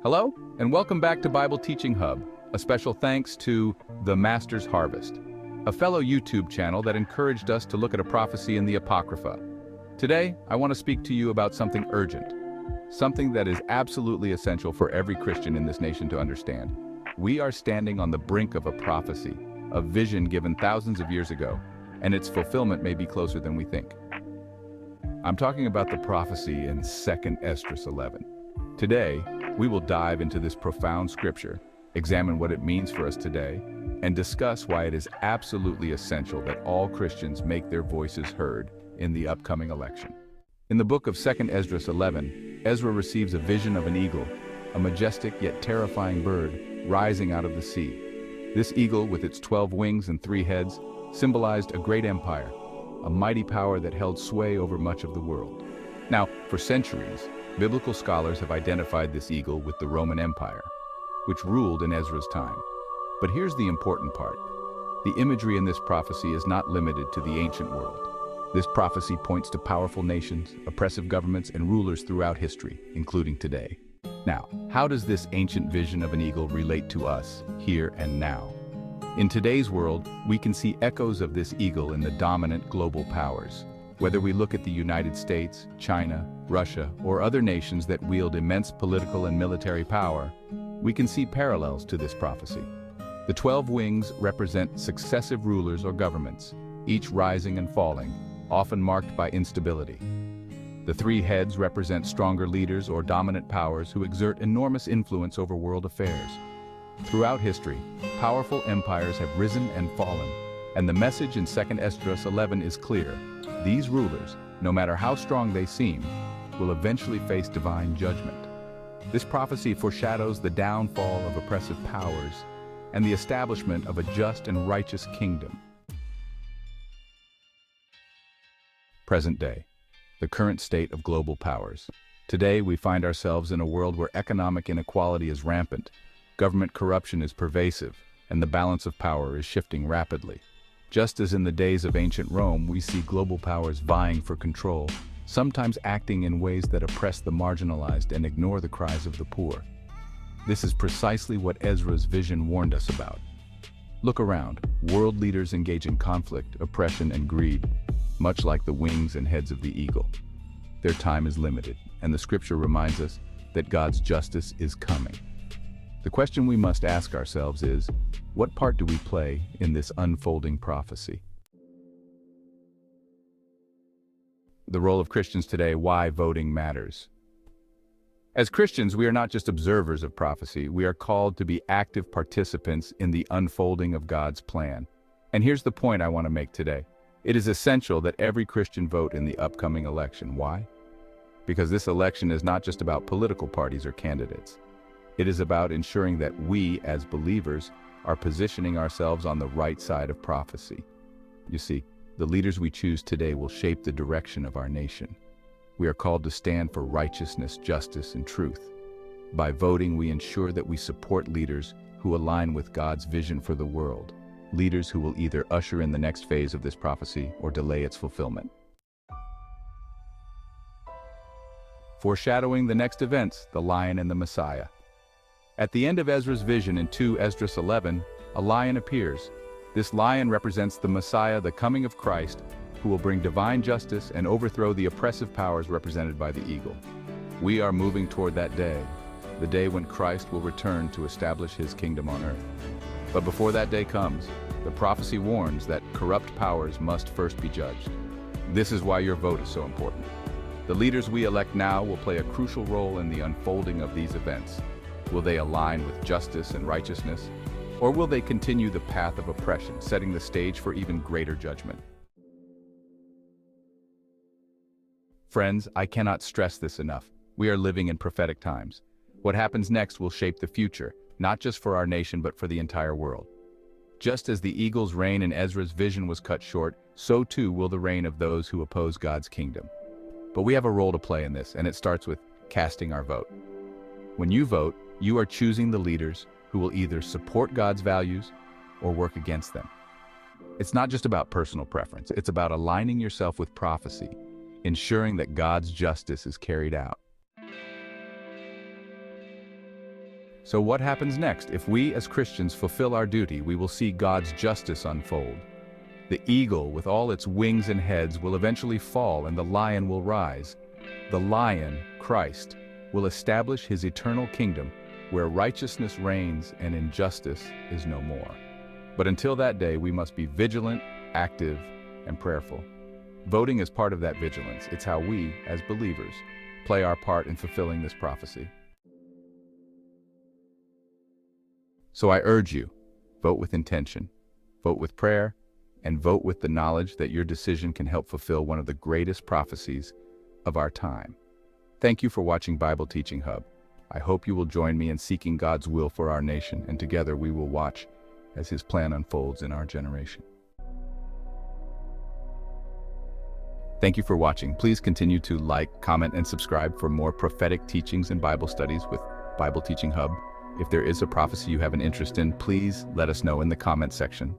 Hello, and welcome back to Bible Teaching Hub. A special thanks to The Master's Harvest, a fellow YouTube channel that encouraged us to look at a prophecy in the apocrypha. Today, I want to speak to you about something urgent, something that is absolutely essential for every Christian in this nation to understand. We are standing on the brink of a prophecy, a vision given thousands of years ago, and its fulfillment may be closer than we think. I'm talking about the prophecy in 2 Esdras 11. Today, we will dive into this profound scripture, examine what it means for us today, and discuss why it is absolutely essential that all Christians make their voices heard in the upcoming election. In the book of 2 Esdras 11, Ezra receives a vision of an eagle, a majestic yet terrifying bird, rising out of the sea. This eagle, with its 12 wings and 3 heads, symbolized a great empire, a mighty power that held sway over much of the world. Now, for centuries, biblical scholars have identified this eagle with the Roman Empire, which ruled in Ezra's time. But here's the important part. The imagery in this prophecy is not limited to the ancient world. This prophecy points to powerful nations, oppressive governments, and rulers throughout history, including today. Now, how does this ancient vision of an eagle relate to us, here and now? In today's world, we can see echoes of this eagle in the dominant global powers. Whether we look at the United States, China, Russia, or other nations that wield immense political and military power, we can see parallels to this prophecy. The 12 wings represent successive rulers or governments, each rising and falling, often marked by instability. The 3 heads represent stronger leaders or dominant powers who exert enormous influence over world affairs. Throughout history, powerful empires have risen and fallen, and the message in 2 Esdras 11 is clear. These rulers, no matter how strong they seem, will eventually face divine judgment. This prophecy foreshadows the downfall of oppressive powers and the establishment of a just and righteous kingdom. Present day, the current state of global powers. Today, we find ourselves in a world where economic inequality is rampant, government corruption is pervasive, and the balance of power is shifting rapidly. Just as in the days of ancient Rome, we see global powers vying for control, sometimes acting in ways that oppress the marginalized and ignore the cries of the poor. This is precisely what Ezra's vision warned us about. Look around. World leaders engage in conflict, oppression, and greed, much like the wings and heads of the eagle. Their time is limited, and the scripture reminds us that God's justice is coming. The question we must ask ourselves is, what part do we play in this unfolding prophecy? The role of Christians today, why voting matters. As Christians, we are not just observers of prophecy, we are called to be active participants in the unfolding of God's plan. And here's the point I want to make today. It is essential that every Christian vote in the upcoming election. Why? Because this election is not just about political parties or candidates. It is about ensuring that we, as believers, are positioning ourselves on the right side of prophecy. You see, the leaders we choose today will shape the direction of our nation. We are called to stand for righteousness, justice, and truth. By voting, we ensure that we support leaders who align with God's vision for the world, leaders who will either usher in the next phase of this prophecy or delay its fulfillment. Foreshadowing the next events, the Lion and the Messiah. At the end of Ezra's vision in 2 Esdras 11, a lion appears. This lion represents the Messiah, the coming of Christ, who will bring divine justice and overthrow the oppressive powers represented by the eagle. We are moving toward that day, the day when Christ will return to establish his kingdom on earth. But before that day comes, the prophecy warns that corrupt powers must first be judged. This is why your vote is so important. The leaders we elect now will play a crucial role in the unfolding of these events. Will they align with justice and righteousness? Or will they continue the path of oppression, setting the stage for even greater judgment? Friends, I cannot stress this enough. We are living in prophetic times. What happens next will shape the future, not just for our nation, but for the entire world. Just as the eagle's reign in Ezra's vision was cut short, so too will the reign of those who oppose God's kingdom. But we have a role to play in this, and it starts with casting our vote. When you vote, you are choosing the leaders who will either support God's values or work against them. It's not just about personal preference, it's about aligning yourself with prophecy, ensuring that God's justice is carried out. So what happens next? If we as Christians fulfill our duty, we will see God's justice unfold. The eagle, with all its wings and heads, will eventually fall and the lion will rise. The lion, Christ, will establish his eternal kingdom where righteousness reigns and injustice is no more. But until that day, we must be vigilant, active, and prayerful. Voting is part of that vigilance. It's how we, as believers, play our part in fulfilling this prophecy. So I urge you, vote with intention, vote with prayer, and vote with the knowledge that your decision can help fulfill one of the greatest prophecies of our time. Thank you for watching Bible Teaching Hub. I hope you will join me in seeking God's will for our nation, and together we will watch as His plan unfolds in our generation. Thank you for watching. Please continue to like, comment, and subscribe for more prophetic teachings and Bible studies with Bible Teaching Hub. If there is a prophecy you have an interest in, please let us know in the comment section.